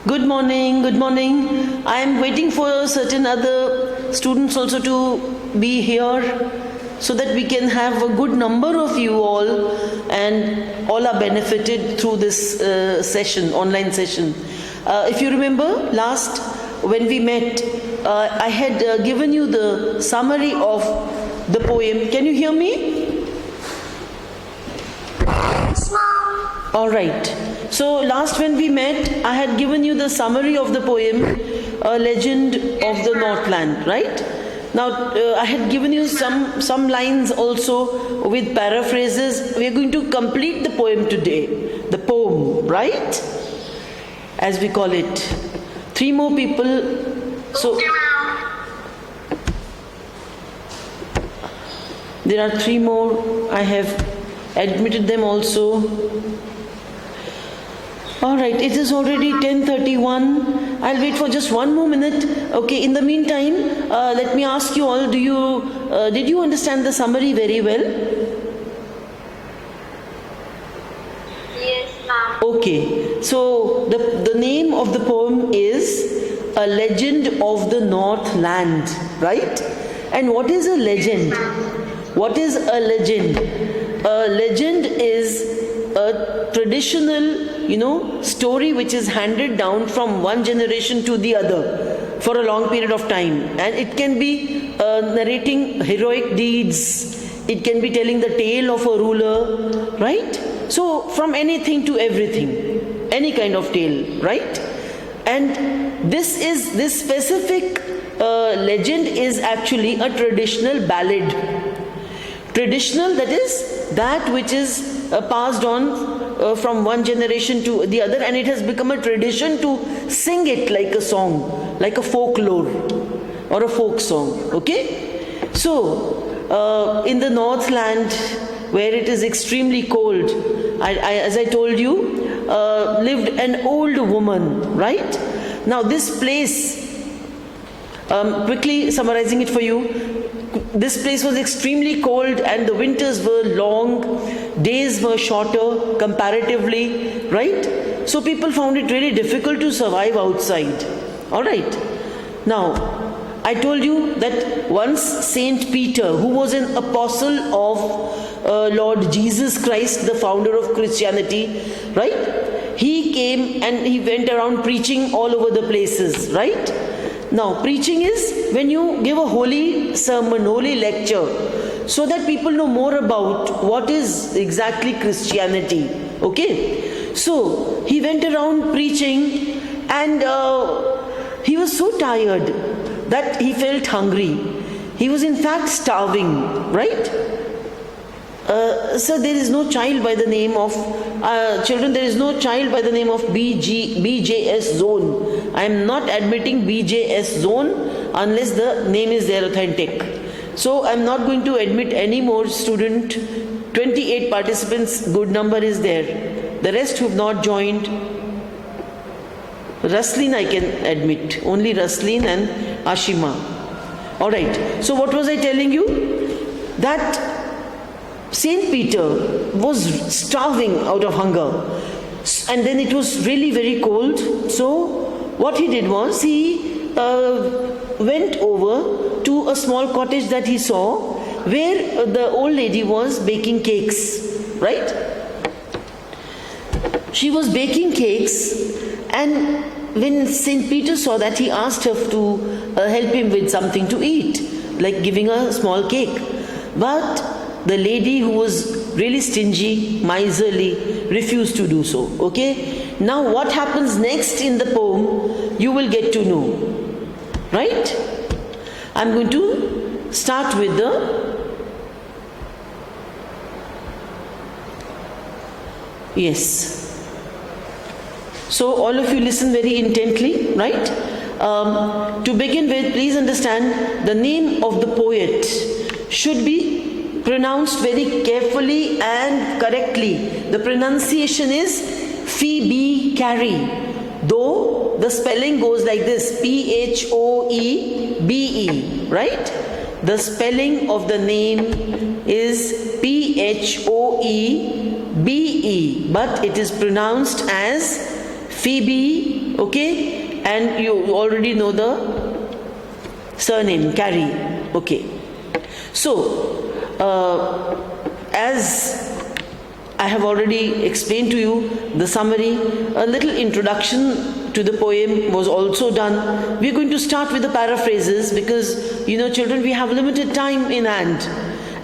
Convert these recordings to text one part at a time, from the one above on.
Good morning, good morning. I am waiting for certain other students also to be here so that we can have a good number of you all and all are benefited through this session, online session. If you remember last when we met, I had given you the summary of the poem. Can you hear me? Yes, Mom. All right. So last when we met, I had given you the summary of the poem, A Legend of the Northland, right? Now, I had given you some lines also with paraphrases. We are going to complete the poem today. The poem, right? As we call it. 3 more people. So Okay, Mom. there are 3 more. I have admitted them also. All right, it is already 10:31. I'll wait for just 1 more minute. Okay, in the meantime, let me ask you all, did you understand the summary very well? Yes, Mom. Okay, so the name of the poem is A Legend of the Northland, right? And what is a legend? What is a legend? A legend is a traditional, story which is handed down from one generation to the other for a long period of time. And it can be narrating heroic deeds. It can be telling the tale of a ruler, right? So from anything to everything, any kind of tale, right? And this specific legend is actually a traditional ballad. Traditional, that is that which is passed on from one generation to the other, and it has become a tradition to sing it like a song, like a folklore or a folk song. Okay? So, in the Northland, where it is extremely cold, as I told you, lived an old woman, right? Now, this place, quickly summarizing it for you, this place was extremely cold and the winters were long, days were shorter comparatively, right? So people found it really difficult to survive outside. All right. Now, I told you that once Saint Peter, who was an apostle of Lord Jesus Christ, the founder of Christianity, right? He came and he went around preaching all over the places, right? Now, preaching is when you give a holy sermon, holy lecture, so that people know more about what is exactly Christianity. Okay? So, he went around preaching and he was so tired that he felt hungry. He was in fact starving, right? So there is no child by the name of children. There is no child by the name of BJS Zone. I am not admitting BJS Zone unless the name is there authentic. So I am not going to admit any more student. 28 participants, good number is there. The rest who have not joined. Raslin I can admit. Only Raslin and Ashima. Alright. So what was I telling you? That Saint Peter was starving out of hunger, and then it was really very cold. So what he did was he went over to a small cottage that he saw where the old lady was baking cakes, right? She was baking cakes, and when Saint Peter saw that, he asked her to help him with something to eat, like giving a small cake. But the lady, who was really stingy, miserly, refused to do so. Okay? Now what happens next in the poem, you will get to know. Right? I'm going to start with yes. So all of you listen very intently, right? To begin with, please understand the name of the poet should be pronounced very carefully and correctly. The pronunciation is Phoebe Carey, though the spelling goes like this, Phoebe, right? The spelling of the name is Phoebe, but it is pronounced as Phoebe okay, and you already know the surname, Carey, okay. So, as I have already explained to you the summary, a little introduction to the poem was also done. We are going to start with the paraphrases because, children, we have limited time in hand.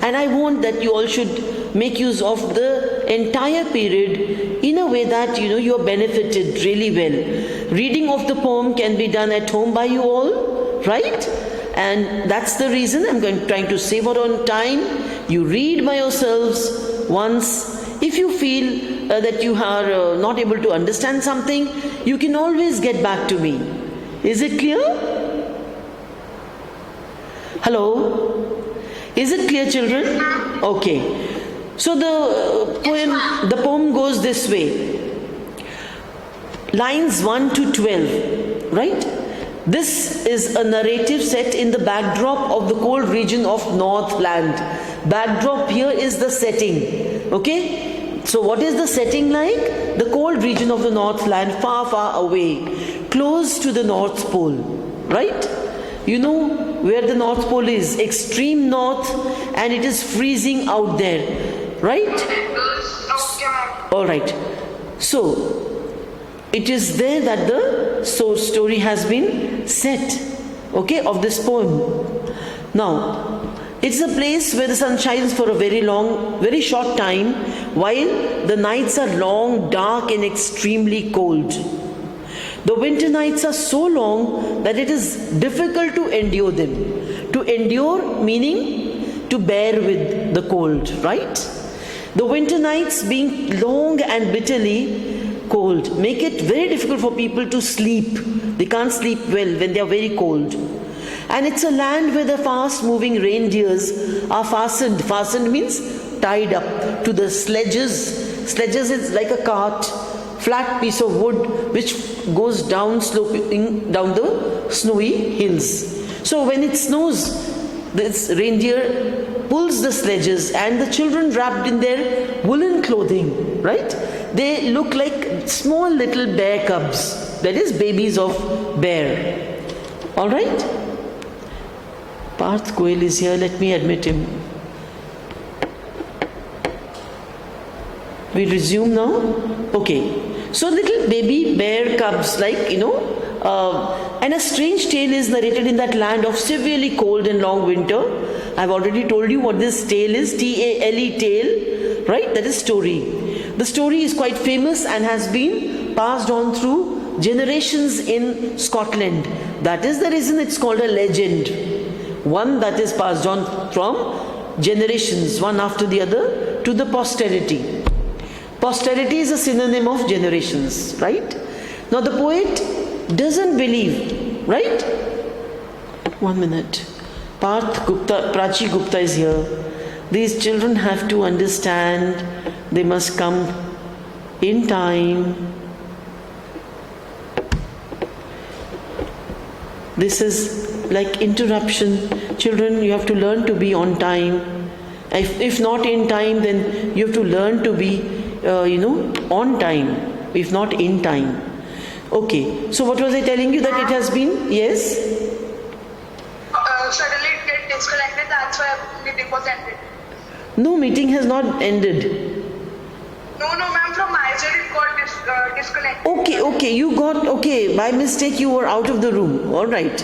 And I want that you all should make use of the entire period in a way that, you are benefited really well. Reading of the poem can be done at home by you all, right? And that's the reason I'm trying to save out on time. You read by yourselves once. If you feel that you are not able to understand something, you can always get back to me. Is it clear? Hello? Is it clear, children? Okay. So the poem goes this way. Lines 1 to 12, right? This is a narrative set in the backdrop of the cold region of Northland. Backdrop here is the setting, okay? So what is the setting like? The cold region of the Northland, far, far away, close to the North Pole, right? You know where the North Pole is, extreme north, and it is freezing out there, right? All right. So, it is there that the story has been set, okay, of this poem. Now, it's a place where the sun shines for a very short time, while the nights are long, dark, and extremely cold. The winter nights are so long that it is difficult to endure them. To endure meaning to bear with the cold, right? The winter nights being long and bitterly cold make it very difficult for people to sleep. They can't sleep well when they are very cold. And it's a land where the fast moving reindeers are fastened. Fastened means tied up to the sledges. Sledges is like a cart, flat piece of wood which goes down sloping down the snowy hills. So when it snows, this reindeer pulls the sledges and the children wrapped in their woolen clothing, right? They look like small little bear cubs, that is babies of bear. All right? Parth Goel is here, let me admit him. We resume now? Okay. So little baby bear cubs and a strange tale is narrated in that land of severely cold and long winter. I've already told you what this tale is, T-A-L-E, tale, right? That is story. The story is quite famous and has been passed on through generations in Scotland. That is the reason it's called a legend. One that is passed on from generations, one after the other, to the posterity. Posterity is a synonym of generations, right? Now the poet doesn't believe, right? 1 minute. Prachi Gupta is here. These children have to understand, they must come in time. This is like interruption. Children, you have to learn to be on time. If not in time, then you have to learn to be, on time, if not in time. Okay, so what was I telling you that it has been? Yes? Suddenly it gets disconnected, that's why meeting was ended. No, meeting has not ended. No, ma'am, from my side it got disconnected. Okay, by mistake you were out of the room, alright.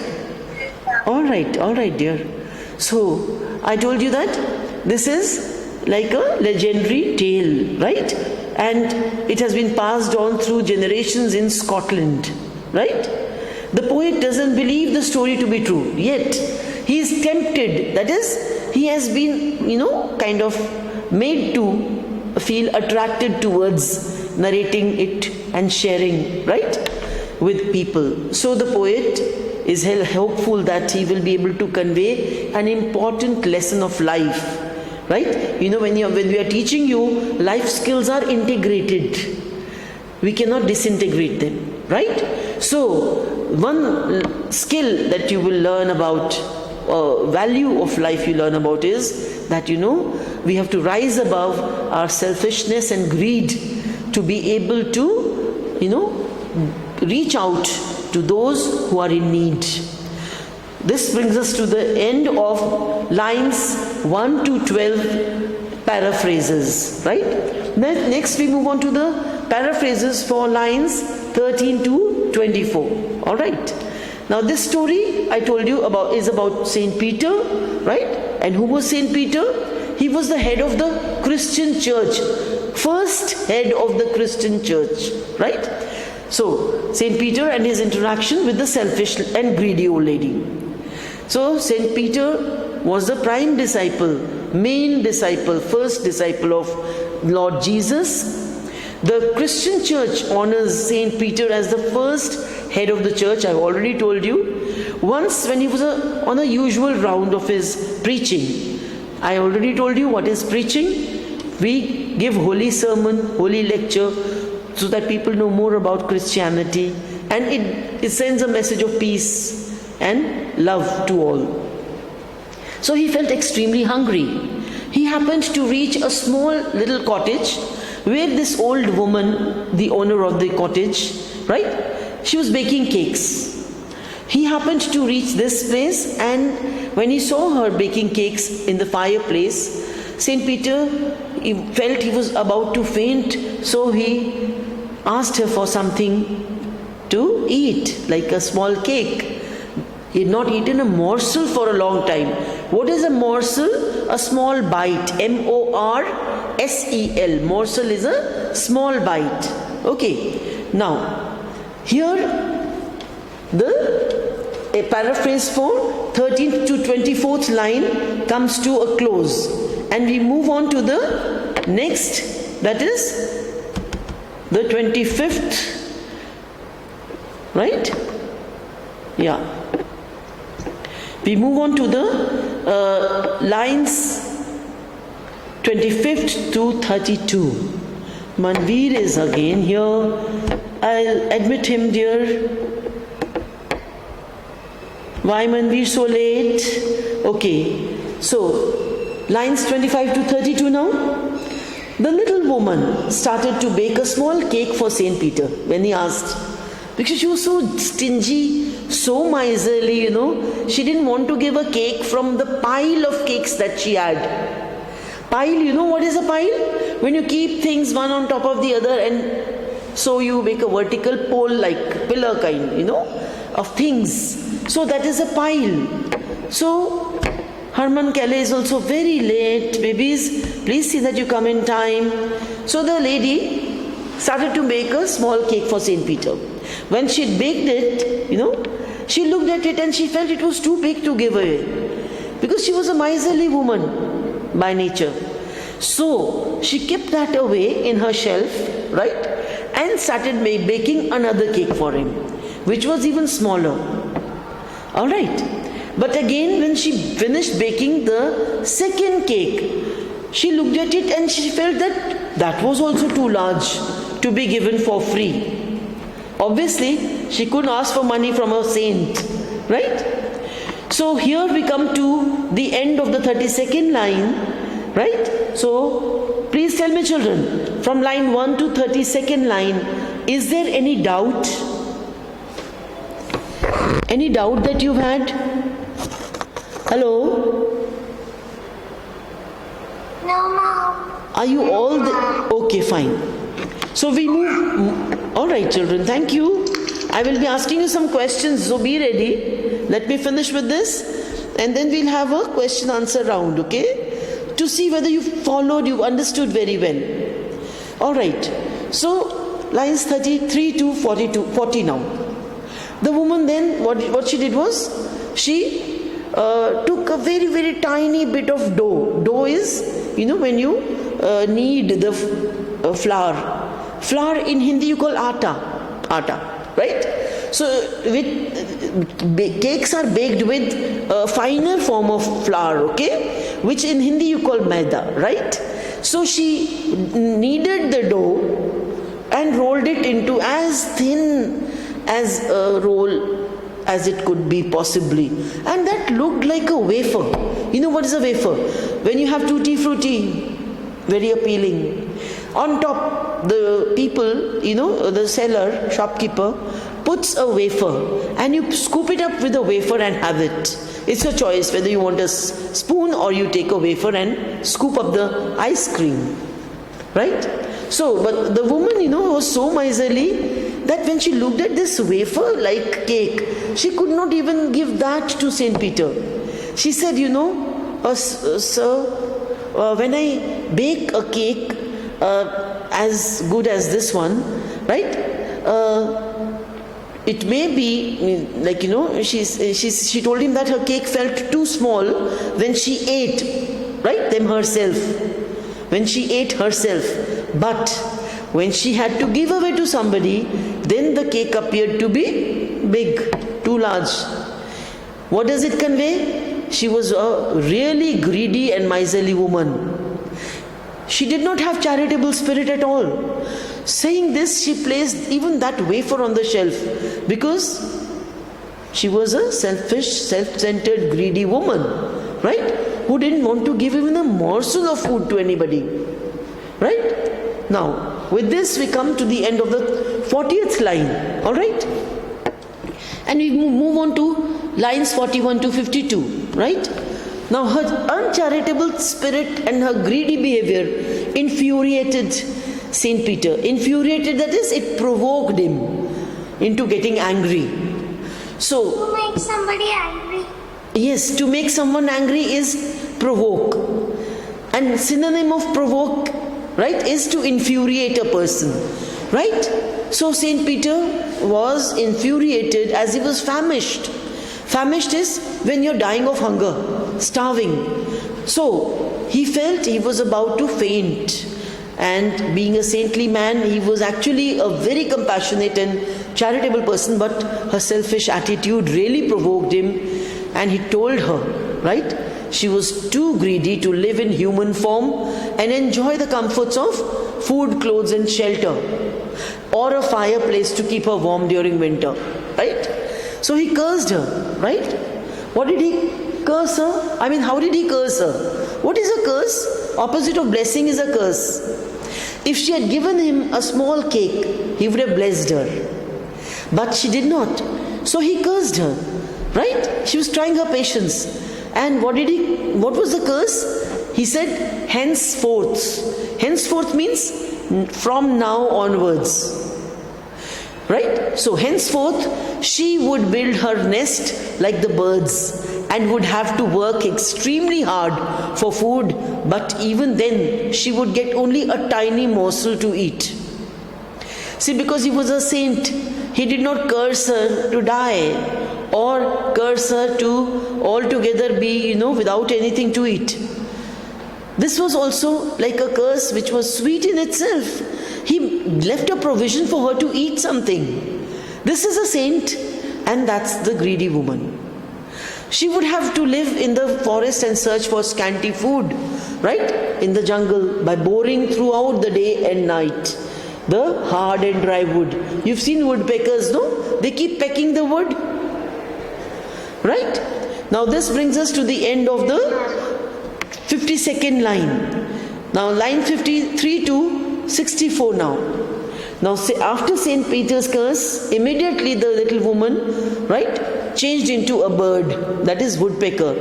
Alright dear. So, I told you that this is like a legendary tale, right? And it has been passed on through generations in Scotland, right? The poet doesn't believe the story to be true, yet he is tempted, that is, he has been, kind of made to feel attracted towards narrating it and sharing, right, with people. So the poet is hopeful that he will be able to convey an important lesson of life. Right? When we are teaching you, life skills are integrated. We cannot disintegrate them. Right? So, one skill that you will learn about, value of life you learn about is that, we have to rise above our selfishness and greed to be able to, reach out to those who are in need. This brings us to the end of lines 1 to 12 paraphrases, right? Next we move on to the paraphrases for lines 13 to 24, all right? Now this story I told you about is about Saint Peter, right? And who was Saint Peter? He was the head of the Christian church, first head of the Christian church, right? So Saint Peter and his interaction with the selfish and greedy old lady. So Saint Peter was the prime disciple, main disciple, first disciple of Lord Jesus. The Christian church honors Saint Peter as the first head of the church. I've already told you. Once when he was on a usual round of his preaching, I already told you what is preaching. We give holy sermon, holy lecture, so that people know more about Christianity, and it sends a message of peace and love to all. So he felt extremely hungry. He happened to reach a small little cottage where this old woman, the owner of the cottage, right, she was baking cakes. He happened to reach this place, and when he saw her baking cakes in the fireplace, Saint Peter, he felt he was about to faint, so he asked her for something to eat, like a small cake. He had not eaten a morsel for a long time. What is a morsel? A small bite. M-O-R-S-E-L. Morsel is a small bite. Okay. Now, here a paraphrase for 13th to 24th line comes to a close. And we move on to the next, that is the 25th, right? Yeah. We move on to the lines 25th to 32. Manveer is again here. I'll admit him, dear. Why Manveer so late? Okay. So, lines 25 to 32 now. The little woman started to bake a small cake for Saint Peter when he asked, because she was so stingy, so miserly, she didn't want to give a cake from the pile of cakes that she had. Pile, you know what is a pile? When you keep things one on top of the other, and so you make a vertical pole, like pillar kind, of things. So that is a pile. So Herman Kelly is also very late. Babies, please see that you come in time. So the lady started to make a small cake for Saint Peter. When she baked it, she looked at it and she felt it was too big to give away, because she was a miserly woman by nature. So she kept that away in her shelf, right, and started baking another cake for him, which was even smaller. All right. But again, when she finished baking the second cake, she looked at it and she felt that was also too large to be given for free. Obviously, she couldn't ask for money from a saint, right? So here we come to the end of the 32nd line, right? So please tell me, children, from line 1 to 32nd line, is there any doubt? Any doubt that you've had? Hello? No, Mom. Are you all okay, fine. So we move. All right, children, thank you. I will be asking you some questions, so be ready. Let me finish with this, and then we'll have a question answer round, okay? To see whether you've followed, you've understood very well. All right. So lines 33 to 40 now. The woman then, what she did was, she took a very, very tiny bit of dough. Dough is, when you knead the flour. Flour in Hindi you call atta, right? So cakes are baked with a finer form of flour, okay? Which in Hindi you call maida, right? So she kneaded the dough and rolled it into as thin as a roll as it could be possibly, and that looked like a wafer. You know what is a wafer? When you have tutti frutti, very appealing. On top, the people, the seller, shopkeeper, puts a wafer and you scoop it up with a wafer and have it. It's your choice whether you want a spoon or you take a wafer and scoop up the ice cream. Right? So, but the woman, was so miserly that when she looked at this wafer-like cake, she could not even give that to Saint Peter. She said, sir, when I bake a cake as good as this one, right? It may be she told him that her cake felt too small when she ate, right? Them herself. When she ate herself. But when she had to give away to somebody, then the cake appeared to be big, too large. What does it convey? She was a really greedy and miserly woman. She did not have charitable spirit at all. Saying this, she placed even that wafer on the shelf because she was a selfish, self-centered, greedy woman, right? Who didn't want to give even a morsel of food to anybody, right? Now, with this we come to the end of the 40th line, all right? And we move on to lines 41 to 52, right? Now, her uncharitable spirit and her greedy behavior infuriated Saint Peter. Infuriated, that is, it provoked him into getting angry. So, To make somebody angry. yes, to make someone angry is provoke. And synonym of provoke, right, is to infuriate a person, right? So Saint Peter was infuriated as he was famished. Famished is when you're dying of hunger, starving. So he felt he was about to faint. And being a saintly man, he was actually a very compassionate and charitable person, but her selfish attitude really provoked him. And he told her, right, she was too greedy to live in human form and enjoy the comforts of food, clothes and shelter, or a fireplace to keep her warm during winter, right? So he cursed her, right? What did he curse her? I mean, how did he curse her? What is a curse? Opposite of blessing is a curse. If she had given him a small cake, he would have blessed her. But she did not. So he cursed her, right? She was trying her patience. And what was the curse? He said, henceforth. Henceforth means from now onwards. Right? So henceforth, she would build her nest like the birds and would have to work extremely hard for food, but even then she would get only a tiny morsel to eat. See, because he was a saint, he did not curse her to die or curse her to altogether be, without anything to eat. This was also like a curse which was sweet in itself. He left a provision for her to eat something. This is a saint, and that's the greedy woman. She would have to live in the forest and search for scanty food, right? In the jungle, by boring throughout the day and night the hard and dry wood. You've seen woodpeckers, no? They keep pecking the wood, right? Now this brings us to the end of the 52nd line. Now line 53 to 64 now. Now after St. Peter's curse, immediately the little woman, right, changed into a bird, that is woodpecker.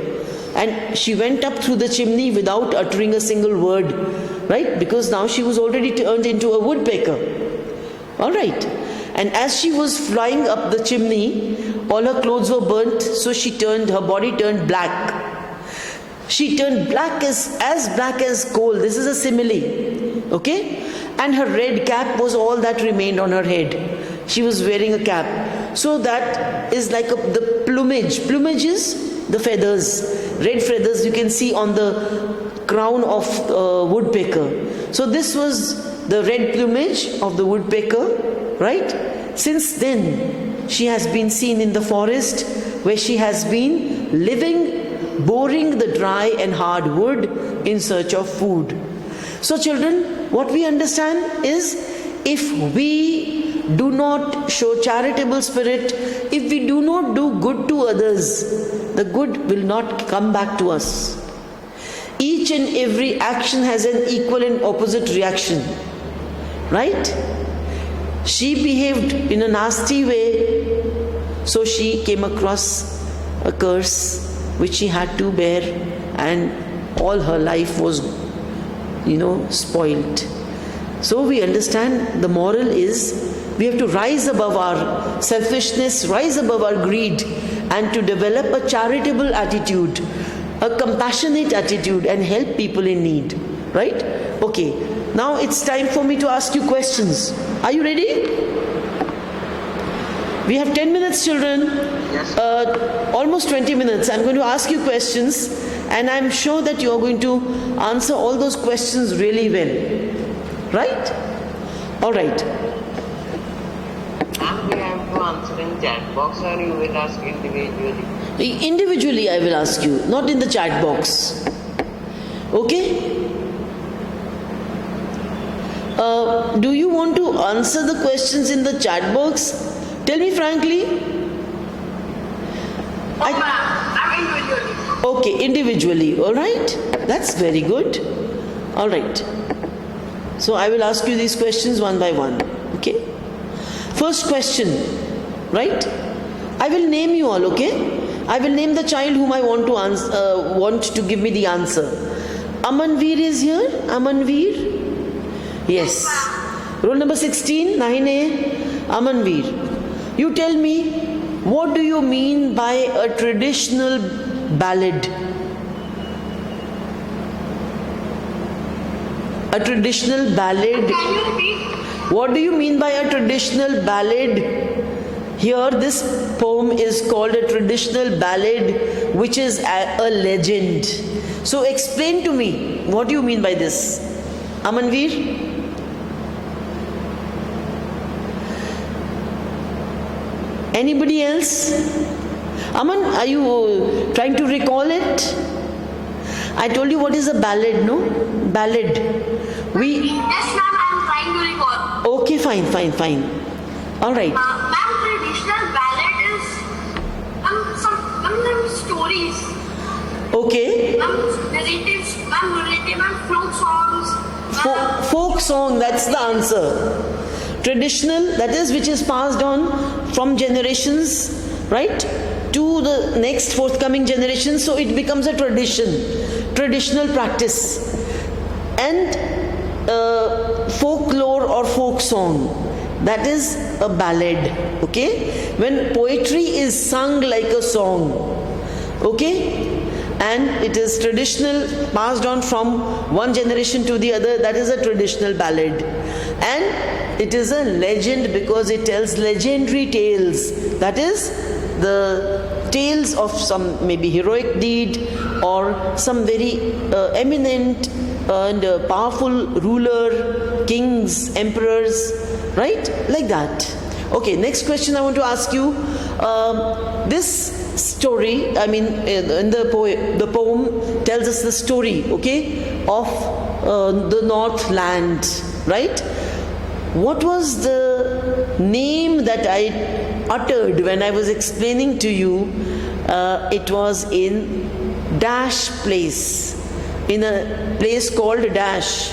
And she went up through the chimney without uttering a single word, right? Because now she was already turned into a woodpecker. Alright. And as she was flying up the chimney, all her clothes were burnt, so her body turned black. She turned black as coal. This is a simile. Okay? And her red cap was all that remained on her head. She was wearing a cap. So that is like the plumage. Plumage is the feathers. Red feathers you can see on the crown of woodpecker. So this was the red plumage of the woodpecker, right? Since then, she has been seen in the forest where she has been living, boring the dry and hard wood in search of food. So children, what we understand is, if we do not show charitable spirit, if we do not do good to others, the good will not come back to us. Each and every action has an equal and opposite reaction, right? She behaved in a nasty way So she came across a curse which she had to bear, and all her life was, spoiled. So we understand the moral is we have to rise above our selfishness, rise above our greed, and to develop a charitable attitude, a compassionate attitude, and help people in need. Right? Okay. Now it's time for me to ask you questions. Are you ready? We have 10 minutes, children. Yes. Almost 20 minutes. I'm going to ask you questions, and I'm sure that you're going to answer all those questions really well. Right? All right. And we have to answer in chat box, or you will ask individually. Individually, I will ask you, not in the chat box. Okay? Do you want to answer the questions in the chat box? Tell me frankly. Oh, ma'am, I'm individually. Okay, individually. All right. That's very good. All right. So I will ask you these questions one by one. Okay. First question. Right? I will name you all. Okay. I will name the child whom I want to answer. Want to give me the answer. Amanveer is here. Amanveer. Yes. Roll number 16, 9A, Amanveer. You tell me, what do you mean by a traditional ballad? A traditional ballad. Can you repeat? What do you mean by a traditional ballad? Here, this poem is called a traditional ballad, which is a legend. So explain to me, what do you mean by this? Amanveer? Anybody else? Aman, are you trying to recall it? I told you what is a ballad, no? Ballad. We. Yes, ma'am, I'm trying to recall. Okay, fine. All right. Ma'am, traditional ballad is some stories. Okay. Narratives, narrative and folk songs. Folk song, that's the answer. Traditional, that is which is passed on from generations, right, to the next forthcoming generation, so it becomes a traditional practice. And folklore or folk song, that is a ballad. Okay, when poetry is sung like a song, okay, and it is traditional, passed on from one generation to the other, that is a traditional ballad. And it is a legend because it tells legendary tales, that is the tales of some maybe heroic deed or some very eminent and powerful ruler, kings, emperors, right, like that. Okay, next question I want to ask you. This story, I mean, in the poem tells us the story, okay, of the Northland, right? What was the name that I uttered when I was explaining to you? It was in Dash place, in a place called Dash,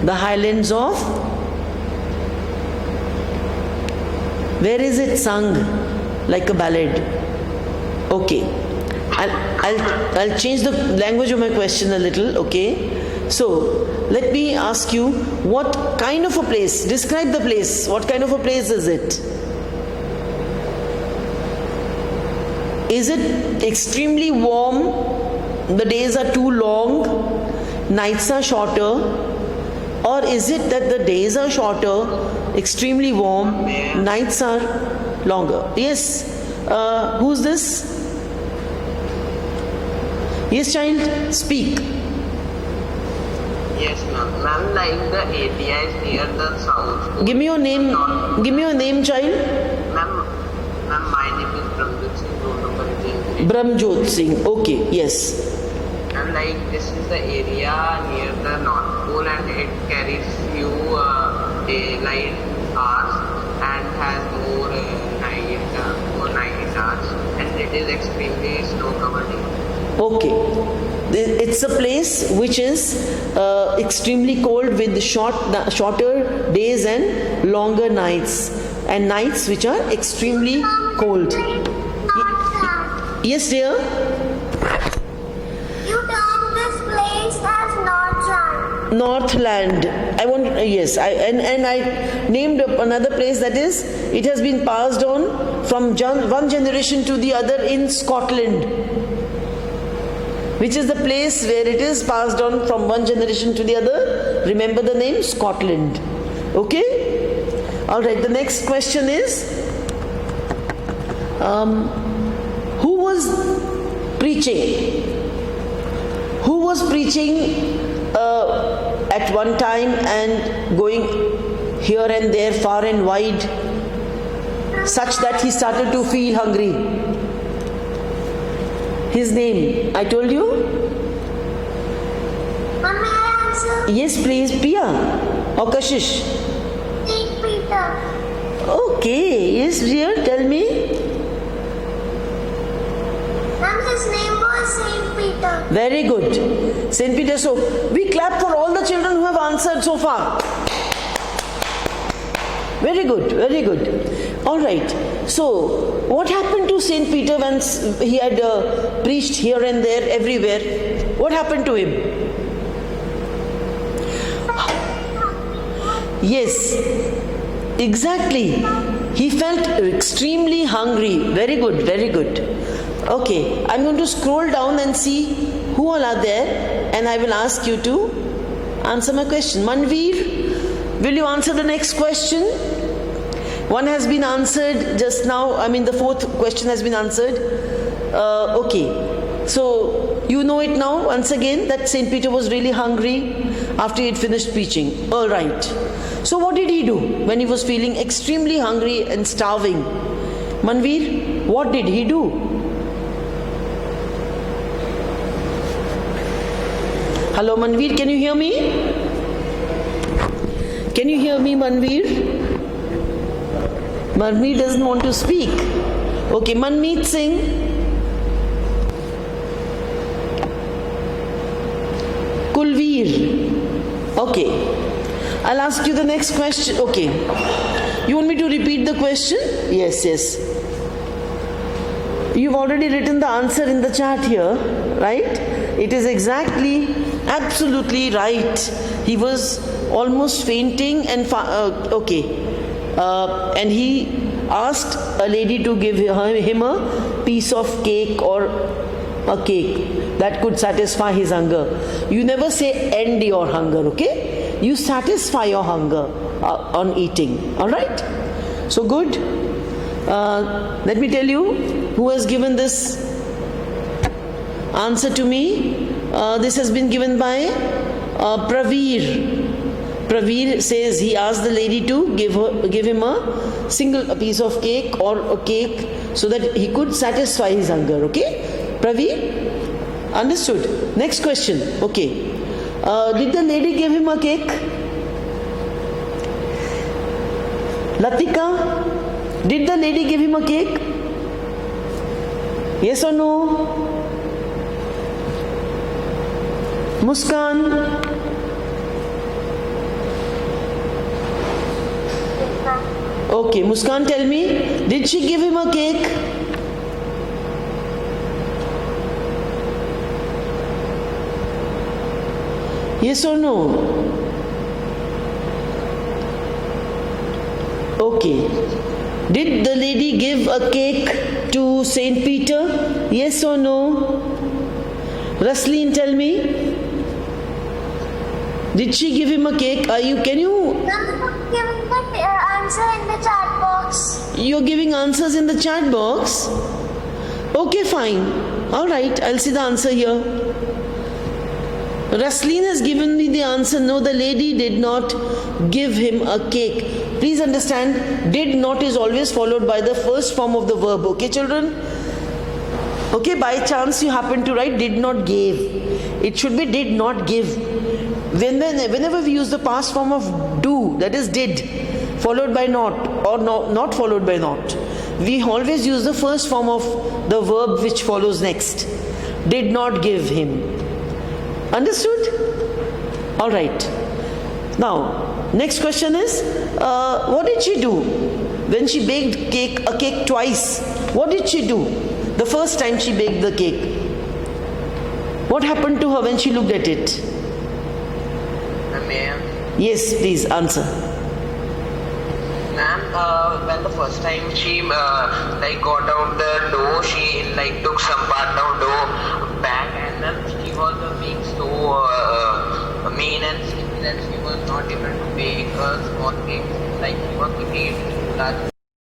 the Highlands of. Where is it sung like a ballad? Okay, I'll change the language of my question a little. Okay, so let me ask you, what kind of a place? Describe the place. What kind of a place is it? Is it extremely warm? The days are too long, nights are shorter, or is it that the days are shorter, extremely warm, nights are longer? Yes. Who's this? Yes, child, speak. Yes, ma'am. Ma'am, like the area is near the south. Give me your name. Give me your name, child. Ma'am, my name is Brahmjot Singh, roll number 3. Brahmjot Singh. Okay, yes. And like this is the area near the North Pole, and it carries few daylight hours and has more night hours, and it is extremely snow covered. Okay. It's a place which is extremely cold with shorter days and longer nights. and nights which are extremely cold. Yes, dear? You term this place as Northland. Northland. I want, yes, and I named another place, that is, it has been passed on from one generation to the other in Scotland. Which is the place where it is passed on from one generation to the other? Remember the name? Scotland. Okay? Alright, the next question is, who was preaching? Who was preaching at one time and going here and there, far and wide, such that he started to feel hungry? His name, I told you? Mom, may I answer? Yes, please, Pia or Kashish. Saint Peter. Okay, yes, dear, tell me. Ma'am, his name was Saint Peter. Very good. Saint Peter. So, we clap for all the children who have answered so far. Very good, very good. Alright, so what happened to Saint Peter once he had preached here and there, everywhere? What happened to him? Yes, exactly. He felt extremely hungry. Very good, very good. Okay, I'm going to scroll down and see who all are there, and I will ask you to answer my question. Manveer, will you answer the next question? One has been answered just now. I mean, the fourth question has been answered. Okay, so you know it now once again that Saint Peter was really hungry after he had finished preaching. All right. So what did he do when he was feeling extremely hungry and starving? Manveer, what did he do? Hello, Manveer, can you hear me? Can you hear me, Manveer? Manveer doesn't want to speak. Okay, Manmeet Singh. Kulveer. Okay. I'll ask you the next question. Okay. You want me to repeat the question? Yes, yes. You've already written the answer in the chat here, right? It is exactly, absolutely right. He was almost fainting and and he asked a lady to give him a piece of cake or a cake that could satisfy his hunger. You never say end your hunger, okay? You satisfy your hunger on eating, alright? So good. Let me tell you who has given this answer to me. This has been given by Praveer. Praveer says he asked the lady to give him a piece of cake or a cake so that he could satisfy his hunger. Okay, Praveer, understood. Next question. Okay, did the lady give him a cake? Latika, did the lady give him a cake? Yes or no? Muskan? Okay, Muskan, tell me, did she give him a cake? Yes or no? Okay. Did the lady give a cake to Saint Peter? Yes or no? Rasleen, tell me. Did she give him a cake? Can you? I'm giving the answer in the chat box. You're giving answers in the chat box? Okay, fine. Alright, I'll see the answer here. Rasleen has given me the answer. No, the lady did not give him a cake. Please understand, did not is always followed by the first form of the verb. Okay, children? Okay, by chance you happen to write did not give. It should be did not give. Whenever we use the past form of do, that is did, followed by not or not followed by not, we always use the first form of the verb which follows next. Did not give him. Understood? Alright. Now, next question is, what did she do when she baked a cake twice, what did she do? The first time she baked the cake, what happened to her when she looked at it? Ma'am, Yes, please answer. ma'am, when the first time she like got out the dough, she like took some part of dough back, and then she was being so mean and skinny that she was not able to bake a small cake. Like she was making it large.